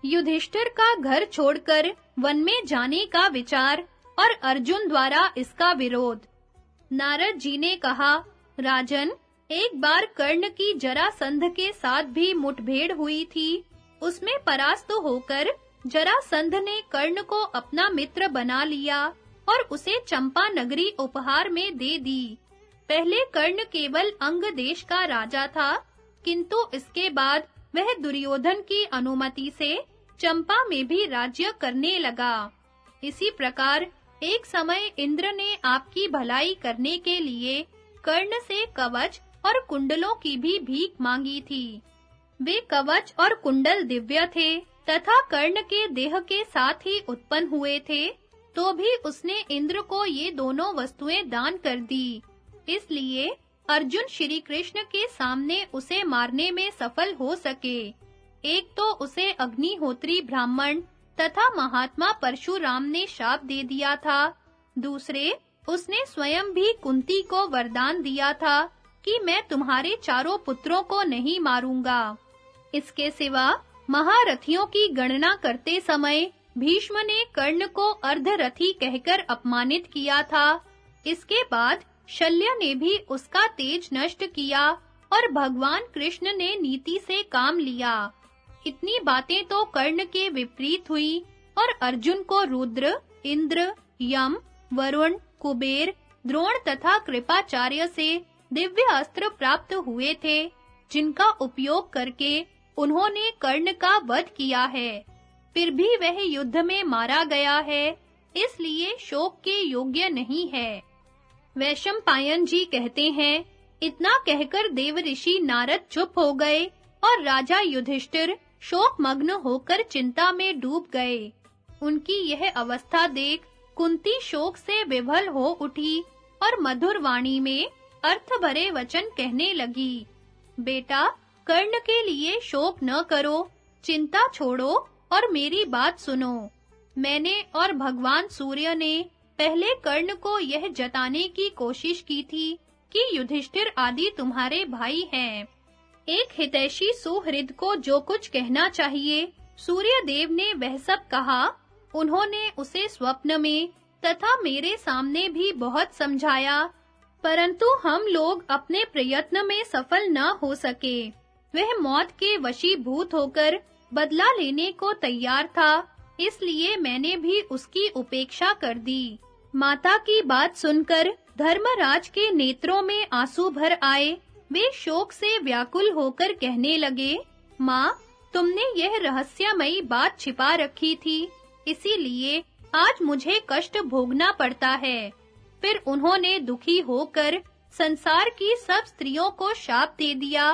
युधिष्ठिर का घर छोड़कर वन में जाने का विचार और अर्जुन द्वारा इसका विरोध। नारद जी ने कहा, राजन, एक बार कर्ण की जरासंध के साथ भी मुठभेड़ हुई थी। उसमें परास्त होकर जरासंध ने कर्ण को अपना मित्र बना लिया और उसे चंपा नगरी उपहार में दे दी। पहले कर्ण केवल अंग देश का राजा था, किंतु इसके बाद वह दुर्योधन की अनुमति से चंपा में भी राज्य करने लगा। इसी प्रकार एक समय इंद्र ने आपकी भलाई करने के लिए कर्ण से कवच और कुंडलों की भी भीख मांगी थी। वे कवच और कुंडल दिव्य थे तथा कर्ण के देह के साथ ही उत्पन्न हुए थे, तो भी उसने इंद्र को ये दोनों वस्तुएं दान कर दी। इसलिए अर्जुन श्री कृष्ण के सामने उसे मारने में सफल हो सके। एक तो उसे अग्निहोत्री ब्राह्मण तथा महात्मा परशुराम ने शाप दे दिया था, दूसरे उसने स्वयं भी कुंती को वरदान दिया था कि मैं तुम्हारे चारों पुत्रों को नहीं मारूंगा। इसके सिवा महारथियों की गणना करते समय भीष्म ने कर्ण को अर्धरथी कहकर अपमानित किया था। इसके बाद शल्य ने भी उसका तेज नष्ट किया और भगवान कृष्ण ने नीति से काम लिया। इतनी बातें तो कर्ण के विपरीत हुई और अर्जुन को रुद्र, इंद्र, यम, वरुण, कुबेर, द्रोण तथा कृपाचार्य से दिव्य अस्त्र प्राप्त हुए थे, जिनका उपयोग करके उन्होंने कर्ण का वध किया है। फिर भी वह युद्ध में मारा गया है, इसलिए शोक के योग्य नहीं है। वैशंपायन जी कहते हैं, इतना कहकर देवऋषि नारद चुप हो गए और राजा युधिष्ठिर शोकमग्न होकर चिंता में डूब गए। उनकी यह अवस्था देख कुंती शोक से विभल हो उठी और मधुर वाणी में अर्थ भरे वचन कहने लगी। बेटा, कर्ण के लिए शोक न करो, चिंता छोड़ो और मेरी बात सुनो। मैंने और भगवान सूर्य ने पहले कर्ण को यह जताने की कोशिश की थी कि युधिष्ठिर आदि तुम्हारे भाई हैं। एक हितैषी सुहृद को जो कुछ कहना चाहिए, सूर्य देव ने वह सब कहा। उन्होंने उसे स्वप्न में तथा मेरे सामने भी बहुत समझाया, परंतु हम लोग अपने प्रयत्न में सफल न हो सके। वह मौत के वशीभूत होकर बदला लेने को तैयार था, इसलिए मैंने भी उसकी उपेक्षा कर दी। माता की बात सुनकर धर्मराज के नेत्रों में आंसू भर आए। वे शोक से व्याकुल होकर कहने लगे, माँ, तुमने यह रहस्यमयी बात छिपा रखी थी, इसीलिए आज मुझे कष्ट भोगना पड़ता है। फिर उन्होंने दुखी होकर संसार की सब स्त्रियों को शाप दे दिया,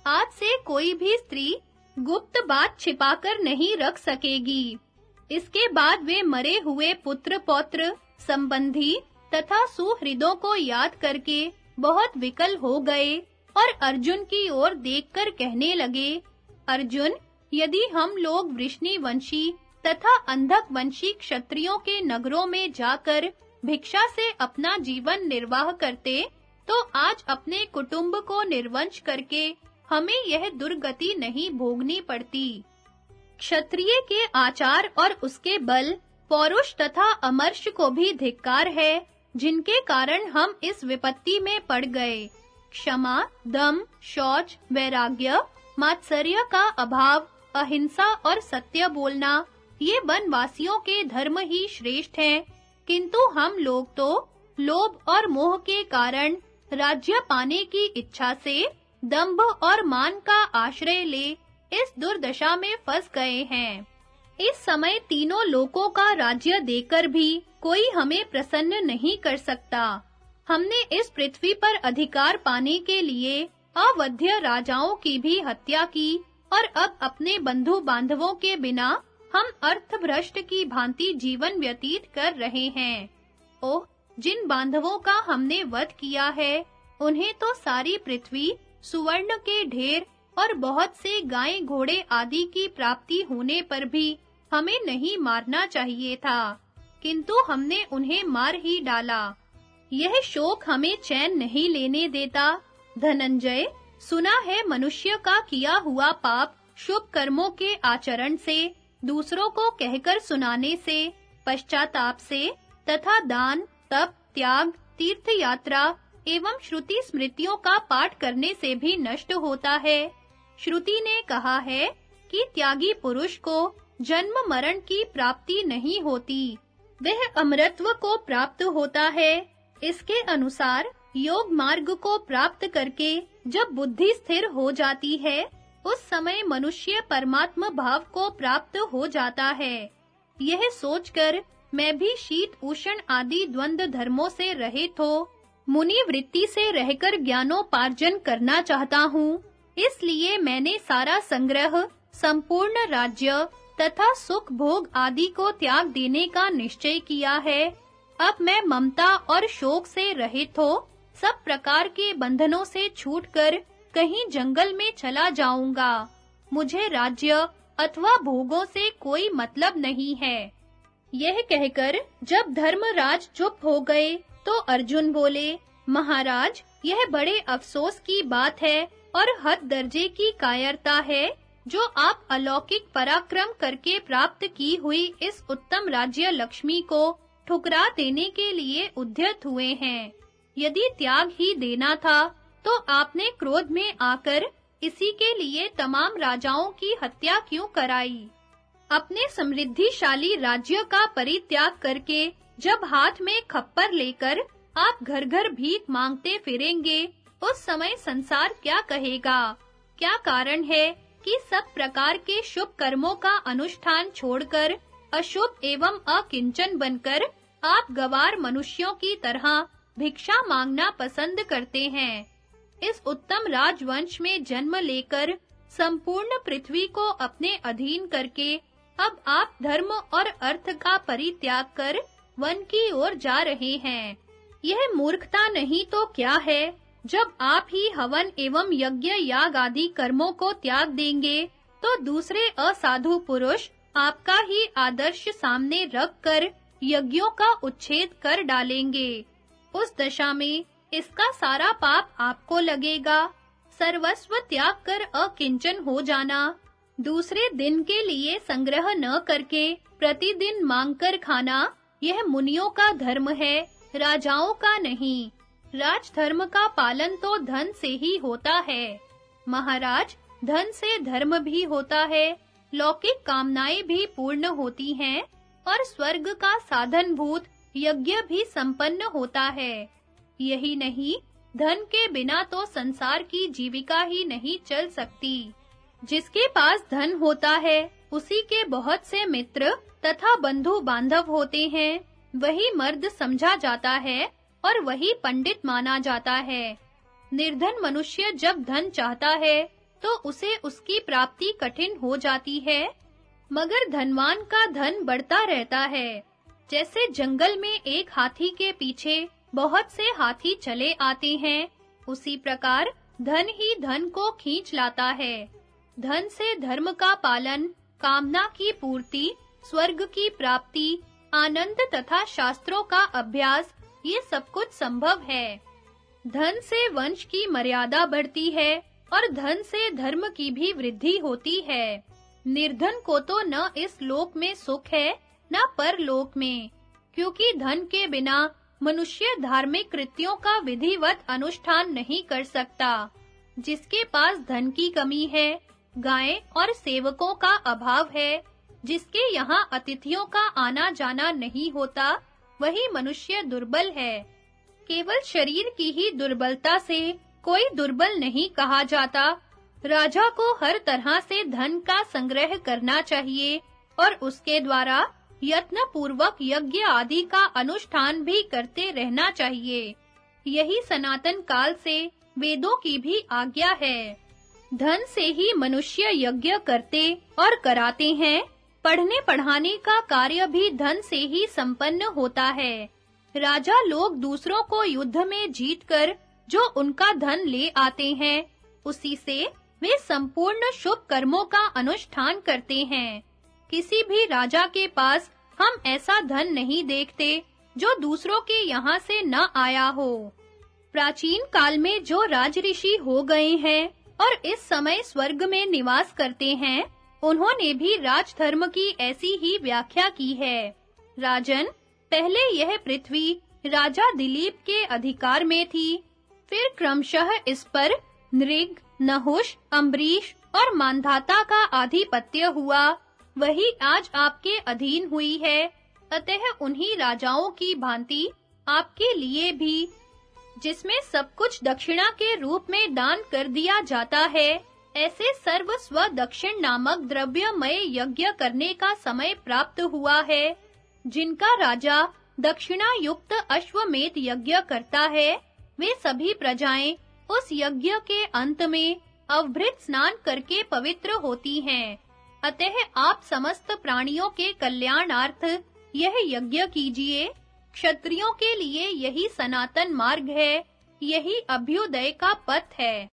आज से कोई भी स्त्री गुप्त बात छिपाकर नहीं रख सकेगी। इसके बाद वे मरे हुए पुत्र पौत्र, संबंधी तथा सुहृदों को याद करके बहुत विकल हो गए और अर्जुन की ओर देखकर कहने लगे, अर्जुन, यदि हम लोग वृष्णिवंशी तथा अंधक वंशी क्षत्रियों के नगरों में जाकर भिक्षा से अपना जीवन निर्वाह करते, तो आज अपने कुटुंब को निर्वंश करके हमें यह दुर्गति नहीं भोगनी पड़ती। क्षत्रिय के आचार और उसके बल, पौरुष तथा अमर्ष को भी धिक्कार है, जिनके कारण हम इस विपत्ति में पड़ गए। क्षमा, दम, शौच, वैराग्य, मात्सर्य का अभाव, अहिंसा और सत्य बोलना, ये वनवासियों के धर्म ही श्रेष्ठ हैं, किंतु हम लोग तो लोभ और मोह के कारण राज्य पाने की इच्छा से दंभ और मान का आश्रय ले इस दुर्दशा में फंस गए हैं। इस समय तीनों लोकों का राज्य देकर भी कोई हमें प्रसन्न नहीं कर सकता। हमने इस पृथ्वी पर अधिकार पाने के लिए अवध्य राजाओं की भी हत्या की और अब अपने बंधु बांधवों के बिना हम अर्थभ्रष्ट की भांति जीवन व्यतीत कर रहे हैं। ओह, जिन बांधवों का हमने वध किया है, उन्हें तो सारी पृथ्वी सुवर्ण के ढेर और बहुत से गाय घोड़े आदि की प्राप्ति होने पर भी हमें नहीं मारना चाहिए था, किंतु हमने उन्हें मार ही डाला। यह शोक हमें चैन नहीं लेने देता। धनंजय, सुना है मनुष्य का किया हुआ पाप शुभ कर्मों के आचरण से दूसरों को कहकर सुनाने से, पश्चाताप से तथा दान, तप, त्याग, तीर्थ यात्रा एवं श्रुति स्मृतियों का पाठ करने से भी नष्ट होता है। श्रुति ने कहा है कि त्यागी पुरुष को जन्म मरण की प्राप्ति नहीं होती, वह अमरत्व को प्राप्त होता है। इसके अनुसार योग मार्ग को प्राप्त करके जब बुद्धि स्थिर हो जाती है, उस समय मनुष्य परमात्म भाव को प्राप्त हो जाता है। यह सोचकर मैं भी शीत उष्ण आदि द्वंद्व धर्मों से रहित हो मुनि वृत्ति से रहकर ज्ञानोपार्जन करना चाहता हूँ। इसलिए मैंने सारा संग्रह, संपूर्ण राज्य तथा सुख भोग आदि को त्याग देने का निश्चय किया है। अब मैं ममता और शोक से रहित हो सब प्रकार के बंधनों से छूटकर कहीं जंगल में चला जाऊंगा। मुझे राज्य अथवा भोगों से कोई मतलब नहीं है। यह कहकर जब धर्मराज चुप हो गए, तो अर्जुन बोले, महाराज, यह बड़े अफसोस की बात है और हद दर्जे की कायरता है, जो आप अलौकिक पराक्रम करके प्राप्त की हुई इस उत्तम राज्य लक्ष्मी को ठुकरा देने के लिए उद्यत हुए हैं। यदि त्याग ही देना था, तो आपने क्रोध में आकर इसी के लिए तमाम राजाओं की हत्या क्यों कराई? अपने समृद्धिशाली राज्य का परित्याग करके जब हाथ में खप्पर लेकर आप घर-घर भीख मांगते फिरेंगे, उस समय संसार क्या कहेगा? क्या कारण है कि सब प्रकार के शुभ कर्मों का अनुष्ठान छोड़कर अशुभ एवं अकिंचन बनकर आप गवार मनुष्यों की तरह भिक्षा मांगना पसंद करते हैं? इस उत्तम राजवंश में जन्म लेकर संपूर्ण पृथ्वी को अपने अधीन करके अब आप धर्म और अर्थ का परित्याग कर वन की ओर जा रहे हैं। यह मूर्खता नहीं तो क्या है? जब आप ही हवन एवं यज्ञ याग आदि कर्मों को त्याग देंगे, तो दूसरे असाधु पुरुष आपका ही आदर्श सामने रखकर यज्ञों का उच्छेद कर डालेंगे। उस दशा में इसका सारा पाप आपको लगेगा। सर्वस्व त्याग कर अकिंचन हो जाना, दूसरे दिन के लिए संग्रह न करके प्रतिदिन मांगकर खाना, यह मुनियों का धर्म है, राजाओं का नहीं। राजधर्म का पालन तो धन से ही होता है। महाराज, धन से धर्म भी होता है, लौकिक कामनाएं भी पूर्ण होती हैं और स्वर्ग का साधनभूत यज्ञ भी संपन्न होता है। यही नहीं, धन के बिना तो संसार की जीविका ही नहीं चल सकती। जिसके पास धन होता है, उसी के बहुत से मित्र तथा बंधु बांधव होते हैं। वही मर्द समझा जाता है और वही पंडित माना जाता है। निर्धन मनुष्य जब धन चाहता है, तो उसे उसकी प्राप्ति कठिन हो जाती है, मगर धनवान का धन बढ़ता रहता है। जैसे जंगल में एक हाथी के पीछे बहुत से हाथी चले आते हैं, उसी प्रकार धन ही धन को खींच लाता है। धन से धर्म का पालन, कामना की पूर्ति, स्वर्ग की प्राप्ति, आनंद तथा शास्त्रों का अभ्यास, ये सब कुछ संभव है। धन से वंश की मर्यादा बढ़ती है और धन से धर्म की भी वृद्धि होती है। निर्धन को तो न इस लोक में सुख है, न परलोक में, क्योंकि धन के बिना मनुष्य धार्मिक कृत्यों का विधिवत अनुष्ठान नहीं कर सकता। जिसके पास धन की कमी है, गायें और सेवकों का अभाव है, जिसके यहाँ अतिथियों का आना जाना नहीं होता, वही मनुष्य दुर्बल है। केवल शरीर की ही दुर्बलता से कोई दुर्बल नहीं कहा जाता। राजा को हर तरह से धन का संग्रह करना चाहिए और उसके द्वारा यत्न पूर्वक यज्ञ आदि का अनुष्ठान भी करते रहना चाहिए। यही सनातन काल से वेदों की भी आज्ञा है। धन से ही मनुष्य यज्ञ करते और कराते हैं। पढ़ने पढ़ाने का कार्य भी धन से ही संपन्न होता है। राजा लोग दूसरों को युद्ध में जीतकर जो उनका धन ले आते हैं, उसी से वे संपूर्ण शुभ कर्मों का अनुष्ठान करते हैं। किसी भी राजा के पास हम ऐसा धन नहीं देखते जो दूसरों के यहाँ से न आया हो। प्राचीन काल में जो राजऋषि हो गए हैं और इस समय स्वर्ग में निवास करते हैं, उन्होंने भी राजधर्म की ऐसी ही व्याख्या की है। राजन, पहले यह पृथ्वी राजा दिलीप के अधिकार में थी, फिर क्रमशः इस पर नृग, नहुष, अम्बरीश और मांधाता का आधिपत्य हुआ, वही आज आपके अधीन हुई है। अतः उन्हीं राजाओं की भांति आपके लिए भी, जिसमें सब कुछ दक्षिणा के रूप में दान कर दिया जाता है, ऐसे सर्वस्व दक्षिण नामक द्रव्यमय यज्ञ करने का समय प्राप्त हुआ है। जिनका राजा दक्षिणा युक्त अश्वमेध यज्ञ करता है, वे सभी प्रजाएं उस यज्ञ के अंत में अवभृत स्नान करके पवित्र होती हैं। अतः आप समस्त प्राणियों के कल्याणार्थ यह यज्ञ कीजिए। क्षत्रियों के लिए यही सनातन मार्ग है, यही अभ्युदय का पथ है।